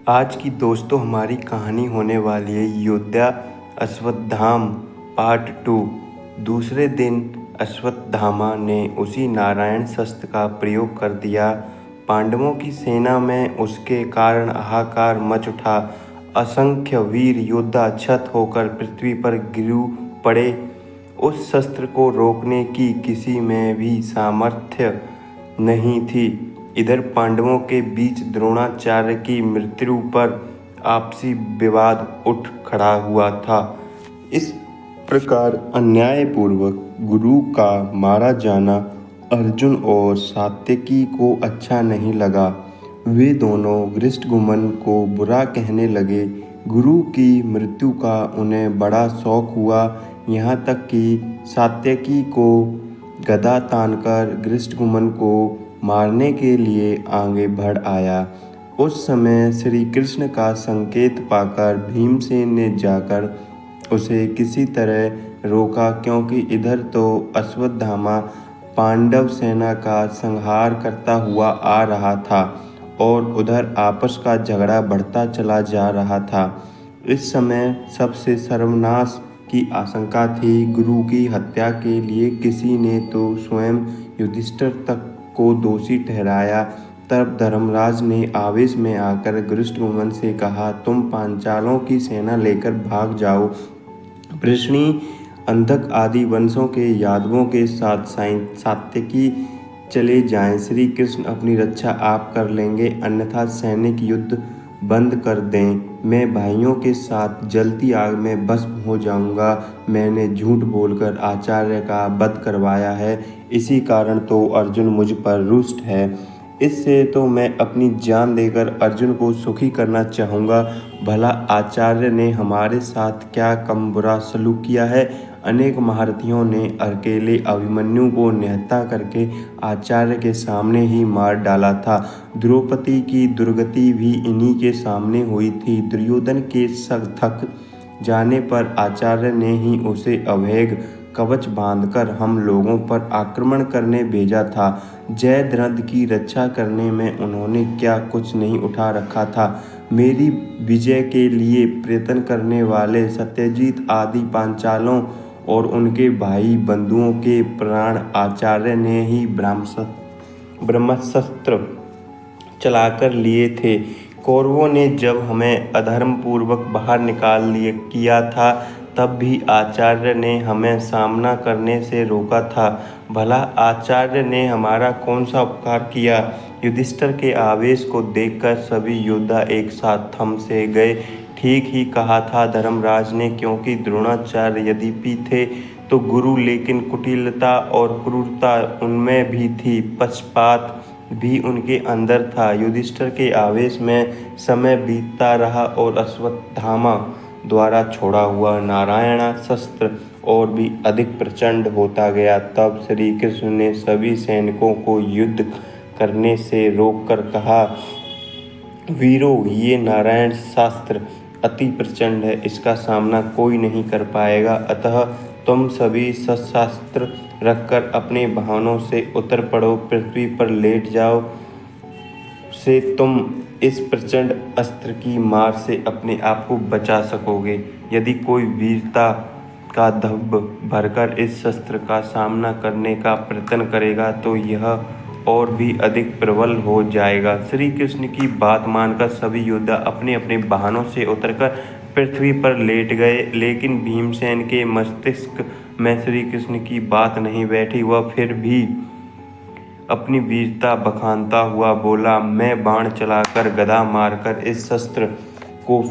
आज की दोस्तों हमारी कहानी होने वाली है योद्धा अश्वत्थामा पार्ट 2। दूसरे दिन अश्वत्थामा ने उसी नारायण शस्त्र का प्रयोग कर दिया। पांडवों की सेना में उसके कारण हाहाकार मच उठा। असंख्य वीर योद्धा छत होकर पृथ्वी पर गिर पड़े। उस शस्त्र को रोकने की किसी में भी सामर्थ्य नहीं थी। इधर पांडवों के बीच द्रोणाचार्य की मृत्यु पर आपसी विवाद उठ खड़ा हुआ था। इस प्रकार अन्यायपूर्वक गुरु का मारा जाना अर्जुन और सात्यकी को अच्छा नहीं लगा। वे दोनों धृष्टद्युम्न को बुरा कहने लगे। गुरु की मृत्यु का उन्हें बड़ा शौक हुआ, यहाँ तक कि सात्यकी को गदा तानकर धृष्टद्युम्न को मारने के लिए आगे बढ़ आया। उस समय श्री कृष्ण का संकेत पाकर भीमसेन ने जाकर उसे किसी तरह रोका, क्योंकि इधर तो अश्वत्थामा पांडव सेना का संहार करता हुआ आ रहा था और उधर आपस का झगड़ा बढ़ता चला जा रहा था। इस समय सबसे सर्वनाश की आशंका थी। गुरु की हत्या के लिए किसी ने तो स्वयं युधिष्ठिर तक को दोषी ठहराया। तब धर्मराज ने आवेश में आकर धृष्टद्युम्न से कहा, तुम पांचालों की सेना लेकर भाग जाओ। वृष्णि, अंधक आदि वंशों के यादवों के साथ सात्यकी चले जाएं। श्री कृष्ण अपनी रक्षा आप कर लेंगे, अन्यथा सैनिक युद्ध बंद कर दें। मैं भाइयों के साथ जलती आग में भस्म हो जाऊंगा। मैंने झूठ बोलकर आचार्य का वध करवाया है, इसी कारण तो अर्जुन मुझ पर रुष्ट है। इससे तो मैं अपनी जान देकर अर्जुन को सुखी करना चाहूँगा। भला आचार्य ने हमारे साथ क्या कम बुरा सलूक किया है। अनेक महारथियों ने अकेले अभिमन्यु को निहत्था करके आचार्य के सामने ही मार डाला था। द्रौपदी की दुर्गति भी इन्हीं के सामने हुई थी। दुर्योधन के थक जाने पर आचार्य ने ही उसे अभेद कवच बांधकर हम लोगों पर आक्रमण करने भेजा था। जयद्रथ की रक्षा करने में उन्होंने क्या कुछ नहीं उठा रखा था। मेरी विजय के लिए प्रयत्न करने वाले सत्यजीत आदि पांचालों और उनके भाई बंधुओं के प्राण आचार्य ने ही ब्रह्मास्त्र चलाकर लिए थे। कौरवों ने जब हमें अधर्मपूर्वक बाहर निकाल किया था, तब भी आचार्य ने हमें सामना करने से रोका था। भला आचार्य ने हमारा कौन सा उपकार किया। युधिष्ठिर के आवेश को देखकर सभी योद्धा एक साथ थम से गए। ठीक ही कहा था धर्मराज ने, क्योंकि द्रोणाचार्य यद्यपि थे तो गुरु, लेकिन कुटिलता और क्रूरता उनमें भी थी, पक्षपात भी उनके अंदर था। युधिष्ठिर के आवेश में समय बीतता रहा और अश्वत्थामा द्वारा छोड़ा हुआ नारायण शस्त्र और भी अधिक प्रचंड होता गया। तब श्री कृष्ण ने सभी सैनिकों को युद्ध करने से रोककर कहा, वीरों, ये नारायण शास्त्र अति प्रचंड है, इसका सामना कोई नहीं कर पाएगा। अतः तुम सभी शस्त्रास्त्र रखकर अपने वाहनों से उतर पड़ो, पृथ्वी पर लेट जाओ। से तुम इस प्रचंड अस्त्र की मार से अपने आप को बचा सकोगे। यदि कोई वीरता का दंभ भरकर इस शस्त्र का सामना करने का प्रयत्न करेगा तो यह और भी अधिक प्रबल हो जाएगा। श्री कृष्ण की बात मानकर सभी योद्धा अपने अपने वाहनों से उतरकर पृथ्वी पर लेट गए, लेकिन भीमसेन के मस्तिष्क में श्री कृष्ण की बात नहीं बैठी। वह फिर भी अपनी वीरता बखानता हुआ बोला, मैं बाण चलाकर गदा मारकर इस शस्त्र को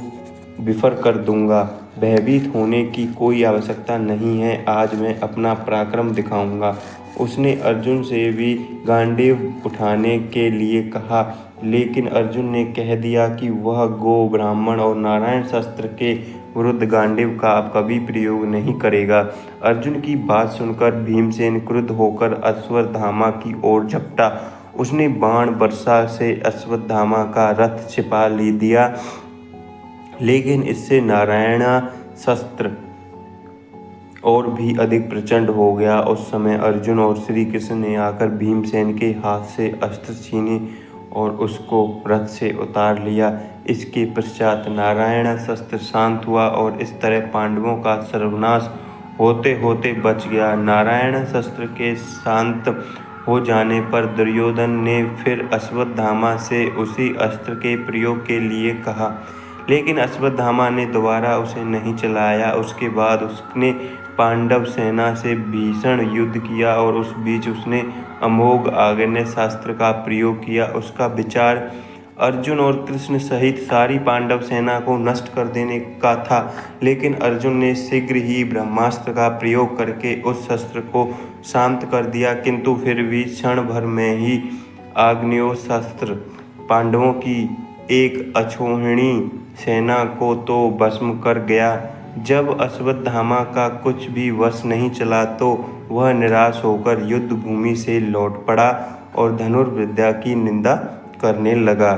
विफर कर दूंगा। भयभीत होने की कोई आवश्यकता नहीं है, आज मैं अपना पराक्रम दिखाऊंगा। उसने अर्जुन से भी गांडीव उठाने के लिए कहा, लेकिन अर्जुन ने कह दिया कि वह गो, ब्राह्मण और नारायण शस्त्र के विरुद्ध गांडीव का कभी प्रयोग नहीं करेगा। अर्जुन की बात सुनकर भीमसेन क्रुद्ध होकर अश्वत्थामा की ओर झपटा। उसने बाण वर्षा से अश्वत्थामा का रथ छिपा ले दिया, लेकिन इससे नारायण शस्त्र और भी अधिक प्रचंड हो गया। उस समय अर्जुन और श्री कृष्ण ने आकर भीमसेन के हाथ से अस्त्र छीने और उसको रथ से उतार लिया। इसके पश्चात नारायणास्त्र शांत हुआ और इस तरह पांडवों का सर्वनाश होते होते बच गया। नारायणास्त्र के शांत हो जाने पर दुर्योधन ने फिर अश्वत्थामा से उसी अस्त्र के प्रयोग के लिए कहा, लेकिन अश्वत्थामा ने दोबारा उसे नहीं चलाया। उसके बाद उसने पांडव सेना से भीषण युद्ध किया और उस बीच उसने अमोघ आग्नेयास्त्र का प्रयोग किया। उसका विचार अर्जुन और कृष्ण सहित सारी पांडव सेना को नष्ट कर देने का था, लेकिन अर्जुन ने शीघ्र ही ब्रह्मास्त्र का प्रयोग करके उस शस्त्र को शांत कर दिया, किंतु फिर भी क्षण भर में ही आग्नेयास्त्र पांडवों की एक अक्षौहिणी सेना को तो भस्म कर गया। जब अश्वत्थामा का कुछ भी वश नहीं चला तो वह निराश होकर युद्ध भूमि से लौट पड़ा और धनुर्विद्या की निंदा करने लगा।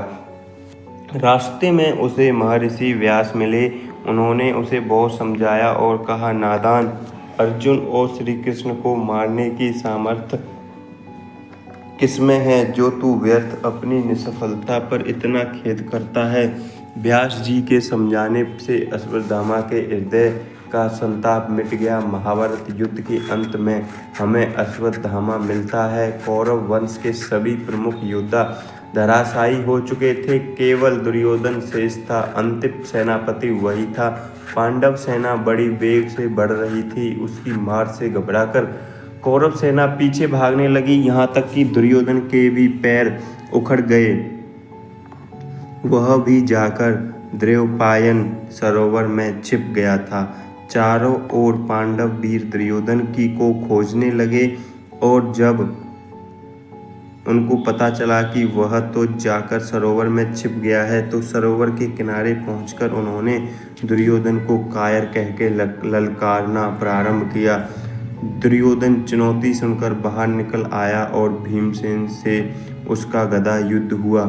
रास्ते में उसे महर्षि व्यास मिले। उन्होंने उसे बहुत समझाया और कहा, नादान अर्जुन और श्री कृष्ण को मारने की सामर्थ्य किसमें है, जो तू व्यर्थ अपनी निष्फलता पर इतना खेद करता है। व्यास जी के समझाने से अश्वत्थामा के हृदय का संताप मिट गया। महाभारत युद्ध के अंत में हमें अश्वत्थामा मिलता है। कौरव वंश के सभी प्रमुख योद्धा धराशायी हो चुके थे, केवल दुर्योधन शेष था। अंतिम सेनापति वही था। पांडव सेना बड़ी वेग से बढ़ रही थी। उसकी मार से घबराकर कौरव सेना पीछे भागने लगी, यहाँ तक कि दुर्योधन के भी पैर उखड़ गए। वह भी जाकर द्रव्यपायन सरोवर में छिप गया था। चारों ओर पांडव वीर दुर्योधन की को खोजने लगे और जब उनको पता चला कि वह तो जाकर सरोवर में छिप गया है, तो सरोवर के किनारे पहुंचकर उन्होंने दुर्योधन को कायर कह के ललकारना प्रारंभ किया। दुर्योधन चुनौती सुनकर बाहर निकल आया और भीमसेन से उसका गदा युद्ध हुआ।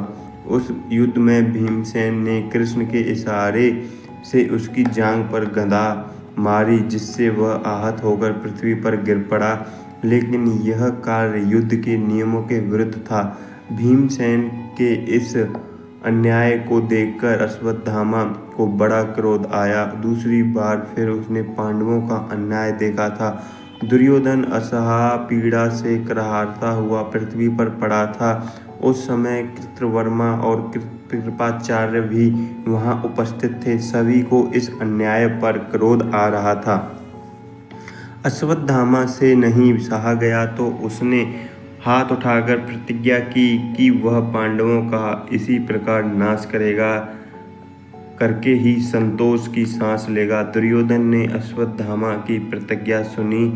उस युद्ध में भीमसेन ने कृष्ण के इशारे से उसकी जांघ पर गदा मारी, जिससे वह आहत होकर पृथ्वी पर गिर पड़ा, लेकिन यह कार्य युद्ध के नियमों के विरुद्ध था। भीमसेन के इस अन्याय को देखकर अश्वत्थामा को बड़ा क्रोध आया। दूसरी बार फिर उसने पांडवों का अन्याय देखा था। दुर्योधन असह्य पीड़ा से कराहता हुआ पृथ्वी पर पड़ा था। उस समय कृतवर्मा और कृपाचार्य भी वहां उपस्थित थे। सभी को इस अन्याय पर क्रोध आ रहा था। अश्वत्थामा से नहीं सहा गया तो उसने हाथ उठाकर प्रतिज्ञा की कि वह पांडवों का इसी प्रकार नाश करेगा, करके ही संतोष की सांस लेगा। दुर्योधन ने अश्वत्थामा की प्रतिज्ञा सुनी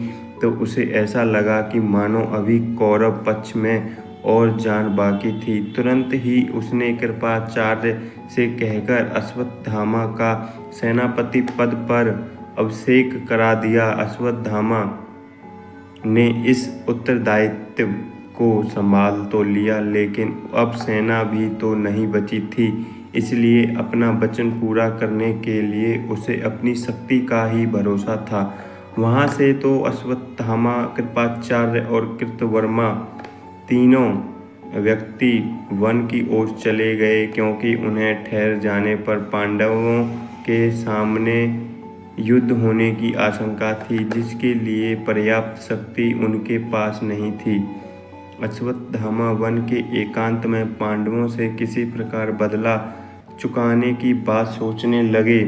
तो उसे ऐसा लगा कि मानो अभी कौरव पक्ष में और जान बाकी थी। तुरंत ही उसने कृपाचार्य से कहकर अश्वत्थामा का सेनापति पद पर अभिषेक करा दिया। अश्वत्थामा ने इस उत्तरदायित्व को संभाल तो लिया, लेकिन अब सेना भी तो नहीं बची थी, इसलिए अपना वचन पूरा करने के लिए उसे अपनी शक्ति का ही भरोसा था। वहाँ से तो अश्वत्थामा, कृपाचार्य और कृतवर्मा तीनों व्यक्ति वन की ओर चले गए, क्योंकि उन्हें ठहर जाने पर पांडवों के सामने युद्ध होने की आशंका थी, जिसके लिए पर्याप्त शक्ति उनके पास नहीं थी। अश्वत्थामा वन के एकांत में पांडवों से किसी प्रकार बदला चुकाने की बात सोचने लगे।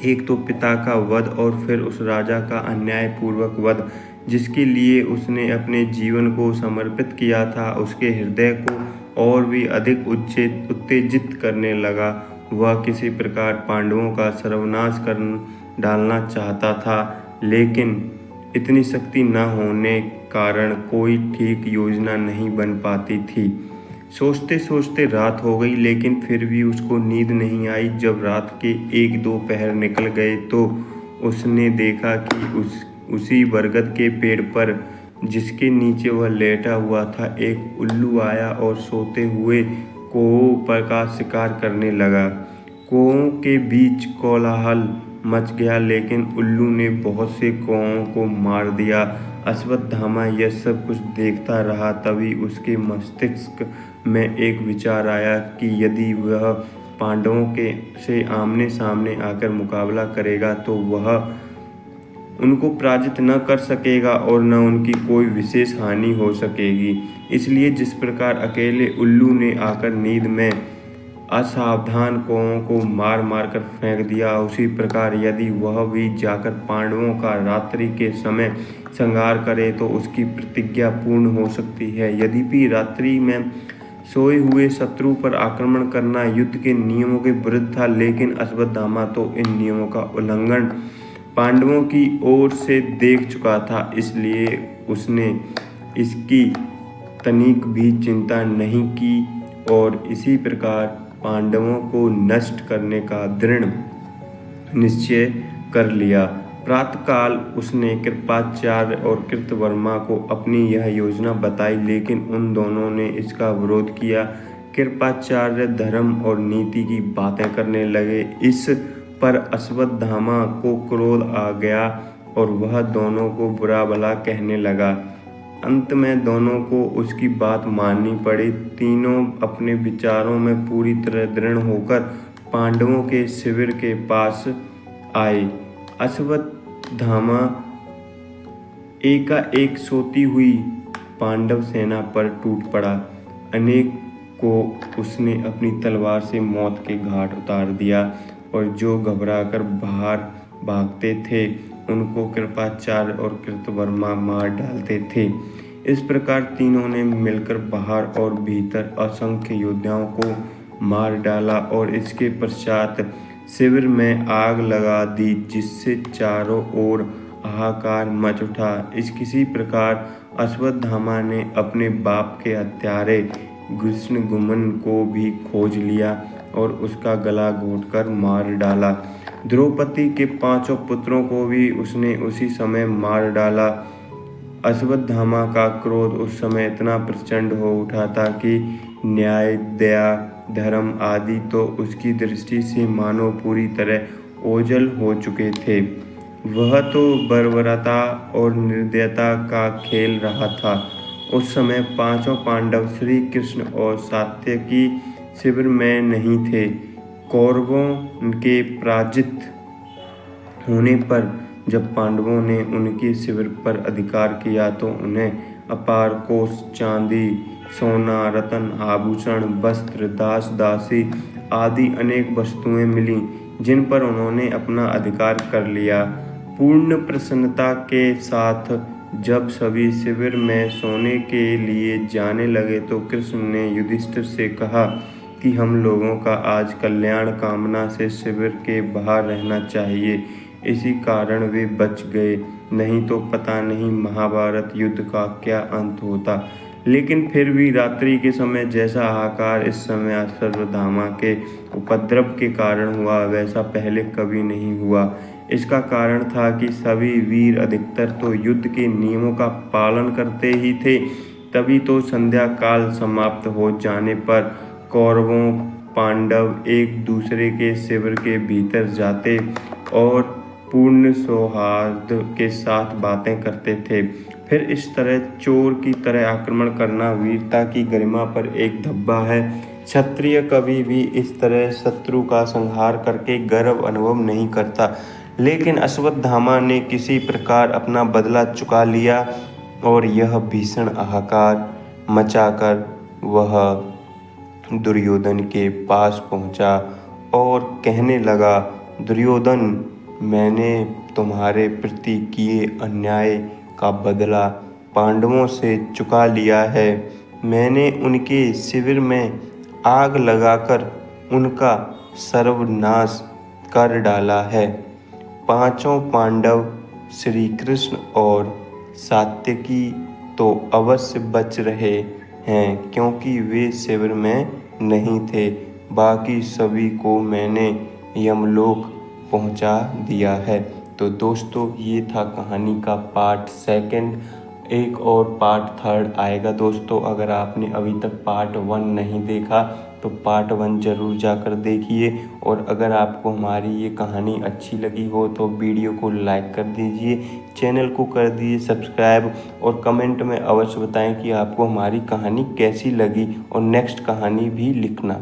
एक तो पिता का वध और फिर उस राजा का अन्यायपूर्वक वध, जिसके लिए उसने अपने जीवन को समर्पित किया था, उसके हृदय को और भी अधिक उत्तेजित करने लगा। वह किसी प्रकार पांडवों का सर्वनाश कर डालना चाहता था, लेकिन इतनी शक्ति न होने कारण कोई ठीक योजना नहीं बन पाती थी। सोचते सोचते रात हो गई, लेकिन फिर भी उसको नींद नहीं आई। जब रात के 1-2 पहर निकल गए तो उसने देखा कि उसी बरगद के पेड़ पर, जिसके नीचे वह लेटा हुआ था, एक उल्लू आया और सोते हुए कौओं का शिकार करने लगा। कौओं के बीच कोलाहल मच गया, लेकिन उल्लू ने बहुत से कौओं को मार दिया। अश्वत्थामा यह सब कुछ देखता रहा। तभी उसके मस्तिष्क में एक विचार आया कि यदि वह पांडवों के से आमने सामने आकर मुकाबला करेगा तो वह उनको पराजित न कर सकेगा और न उनकी कोई विशेष हानि हो सकेगी। इसलिए जिस प्रकार अकेले उल्लू ने आकर नींद में असावधान कौओं को मार मार कर फेंक दिया, उसी प्रकार यदि वह भी जाकर पांडवों का रात्रि के समय संहार करे तो उसकी प्रतिज्ञा पूर्ण हो सकती है। यद्यपि रात्रि में सोए हुए शत्रु पर आक्रमण करना युद्ध के नियमों के विरुद्ध था, लेकिन अश्वत्थामा तो इन नियमों का उल्लंघन पांडवों की ओर से देख चुका था, इसलिए उसने इसकी तनिक भी चिंता नहीं की और इसी प्रकार पांडवों को नष्ट करने का दृढ़ निश्चय कर लिया। प्रातःकाल उसने कृपाचार्य और कृतवर्मा को अपनी यह योजना बताई, लेकिन उन दोनों ने इसका विरोध किया। कृपाचार्य धर्म और नीति की बातें करने लगे। इस पर अश्वत्थामा को क्रोध आ गया और वह दोनों को बुरा भला कहने लगा। अंत में दोनों को उसकी बात माननी पड़ी। तीनों अपने विचारों में पूरी तरह दृढ़ होकर पांडवों के शिविर के पास आए। अश्वत्थामा एकाएक सोती हुई पांडव सेना पर टूट पड़ा। अनेक को उसने अपनी तलवार से मौत के घाट उतार दिया और जो घबराकर बाहर भागते थे उनको कृपाचार्य और कृतवर्मा मार डालते थे। इस प्रकार तीनों ने मिलकर बाहर और भीतर असंख्य योद्धाओं को मार डाला और इसके पश्चात शिविर में आग लगा दी, जिससे चारों ओर हाहाकार मच उठा। किसी प्रकार अश्वत्थामा ने अपने बाप के हत्यारे कृष्णद्युम्न को भी खोज लिया और उसका गला घोंटकर मार डाला। द्रौपदी के 5 पुत्रों को भी उसने उसी समय मार डाला। अश्वत्थामा का क्रोध उस समय इतना प्रचंड हो उठा था कि न्याय, दया, धर्म आदि तो उसकी दृष्टि से मानो पूरी तरह ओझल हो चुके थे। वह तो बर्बरता और निर्दयता का खेल रहा था। उस समय 5 पांडव श्री कृष्ण और सात्यकी शिविर में नहीं थे। कौरवों के पराजित होने पर जब पांडवों ने उनके शिविर पर अधिकार किया तो उन्हें अपार कोष चांदी, सोना, रत्न, आभूषण, वस्त्र, दास दासी आदि अनेक वस्तुएं मिली, जिन पर उन्होंने अपना अधिकार कर लिया। पूर्ण प्रसन्नता के साथ जब सभी शिविर में सोने के लिए जाने लगे तो कृष्ण ने युधिष्ठिर से कहा कि हम लोगों का आज कल्याण कामना से शिविर के बाहर रहना चाहिए। इसी कारण वे बच गए, नहीं तो पता नहीं महाभारत युद्ध का क्या अंत होता। लेकिन फिर भी रात्रि के समय जैसा हाहाकार इस समय अश्वत्थामा के उपद्रव के कारण हुआ, वैसा पहले कभी नहीं हुआ। इसका कारण था कि सभी वीर अधिकतर तो युद्ध के नियमों का पालन करते ही थे। तभी तो संध्या काल समाप्त हो जाने पर कौरवों पांडव एक दूसरे के शिविर के भीतर जाते और पूर्ण सौहार्द के साथ बातें करते थे। फिर इस तरह चोर की तरह आक्रमण करना वीरता की गरिमा पर एक धब्बा है। क्षत्रिय कभी भी इस तरह शत्रु का संहार करके गर्व अनुभव नहीं करता, लेकिन अश्वत्थामा ने किसी प्रकार अपना बदला चुका लिया और यह भीषण हाहाकार मचाकर वह दुर्योधन के पास पहुंचा और कहने लगा, दुर्योधन, मैंने तुम्हारे प्रति किए अन्याय का बदला पांडवों से चुका लिया है। मैंने उनके शिविर में आग लगाकर उनका सर्वनाश कर डाला है। 5 पांडव श्री कृष्ण और सात्यकी तो अवश्य बच रहे हैं, क्योंकि वे शिविर में नहीं थे। बाकी सभी को मैंने यमलोक पहुंचा दिया है। तो दोस्तों, ये था कहानी का पार्ट 2। एक और पार्ट 3 आएगा दोस्तों। अगर आपने अभी तक पार्ट 1 नहीं देखा तो पार्ट 1 ज़रूर जाकर देखिए। और अगर आपको हमारी ये कहानी अच्छी लगी हो तो वीडियो को लाइक कर दीजिए, चैनल को कर दीजिए सब्सक्राइब और कमेंट में अवश्य बताएं कि आपको हमारी कहानी कैसी लगी और नेक्स्ट कहानी भी लिखना।